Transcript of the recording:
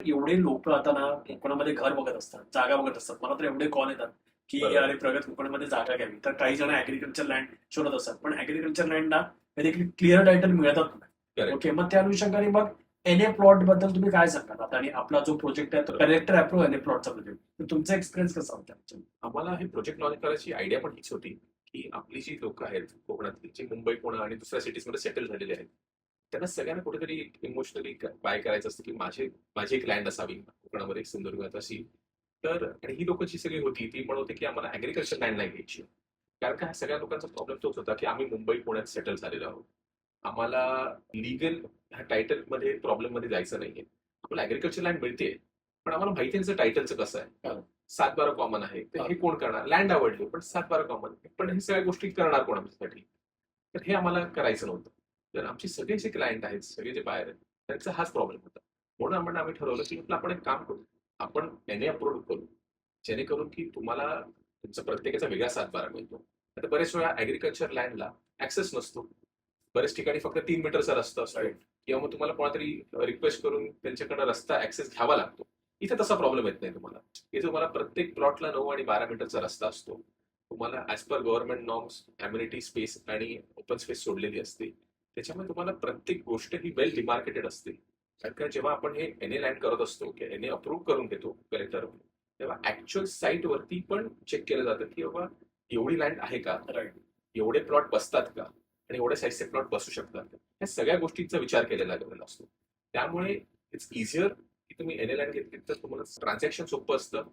एवढे लोक आता ना कोकणामध्ये घर बघत असतात, जागा बघत असतात. मला तर एवढे कॉल येतात की बरोबर. अरे प्रगत कोकणमध्ये जागा घ्यावी. तर काही जण ऍग्रिकल्चर लँड शोधत असतात, पण ऍग्रिकल्चर लँडला कधी क्लिअर टायटल मिळतच नाही. करेक्ट. ओके, मग त्या अनुषंगाने मग एनए प्लॉट बद्दल तुम्ही काय सांगाल आता? आणि आपला जो प्रोजेक्ट आहे तो कलेक्टर अप्रूव्ह एनए प्लॉटचा प्रोजेक्ट, तर तुमचा एक्सपिरियन्स कसा होता? आम्हाला हे प्रोजेक्ट लॉन्च करायची आयडिया पण हीच होती, की आपली जी लोक आहेत कोकणातली, जे मुंबई, पुणे आणि दुसऱ्या सिटीजमध्ये सेटल झालेले आहेत, त्यांना सगळ्यांना कुठेतरी इमोशनली बाय करायचं असतं, की माझी एक लँड असावी कोकणामध्ये, सिंधुदुर्गात अशी. तर आणि ही लोक जी सगळी होती ती म्हणत होती, की आम्हाला ऍग्रिकल्चर लँड नाही घ्यायची. कारण का सगळ्या लोकांचा प्रॉब्लेम तोच होता, की आम्ही मुंबई, पुण्यात सेटल झालेलो आहोत. आम्हाला लीगल ह्या टायटलमध्ये प्रॉब्लेममध्ये जायचं नाहीये. आम्हाला ऍग्रिकल्चर लँड मिळते, पण आम्हाला माहिती आहे टायटलचं कसं आहे. 7-12 कॉमन आहे. तर हे कोण करणार? लँड आवडली, पण 7-12 कॉमन. पण हे सगळ्या गोष्टी करणार कोण आमच्यासाठी? तर हे आम्हाला करायचं नव्हतं. तर आमचे सगळे जे क्लायंट आहेत, सगळे जे बायर आहेत, त्यांचा हाच प्रॉब्लेम होता. म्हणून आम्ही ठरवलं, की म्हटलं आपण एक काम करू. आपण एनए अप्रूव्ह करू. जेणेकरून की तुम्हाला तुमचा प्रत्येकाचा वेगळा 7-12 मिळतो. आता बरेच वेळा ऍग्रिकल्चर लँडला ऍक्सेस नसतो. बऱ्याच ठिकाणी फक्त 3 मीटरचा रस्ता असतो किंवा मग तुम्हाला कोणातरी रिक्वेस्ट करून त्यांच्याकडे रस्ता ऍक्सेस घ्यावा लागतो. इथे तसा प्रॉब्लेम येत नाही तुम्हाला. इथे तुम्हाला प्रत्येक प्लॉटला 9 आणि 12 मीटरचा रस्ता असतो. तुम्हाला as per government norms immunity space आणि ओपन स्पेस सोडलेली असते. त्याच्यामुळे तुम्हाला प्रत्येक गोष्ट ही वेल डिमार्केटेड असते. कारण का जेव्हा आपण हे एनए लँड करत असतो की एनए अप्रूव्ह करून घेतो कलेक्टर, तेव्हा ऍक्च्युअल साईट वरती पण चेक केलं जातं की बाबा एवढी लँड आहे का, एवढे प्लॉट बसतात का, आणि एवढ्या साईजचे प्लॉट बसू शकतात का, या सगळ्या गोष्टींचा विचार केलेला गेलेला असतो. त्यामुळे इट्स इझियर की तुम्ही एनए लँड घेतली तर तुम्हाला ट्रान्झॅक्शन सोपं असतं.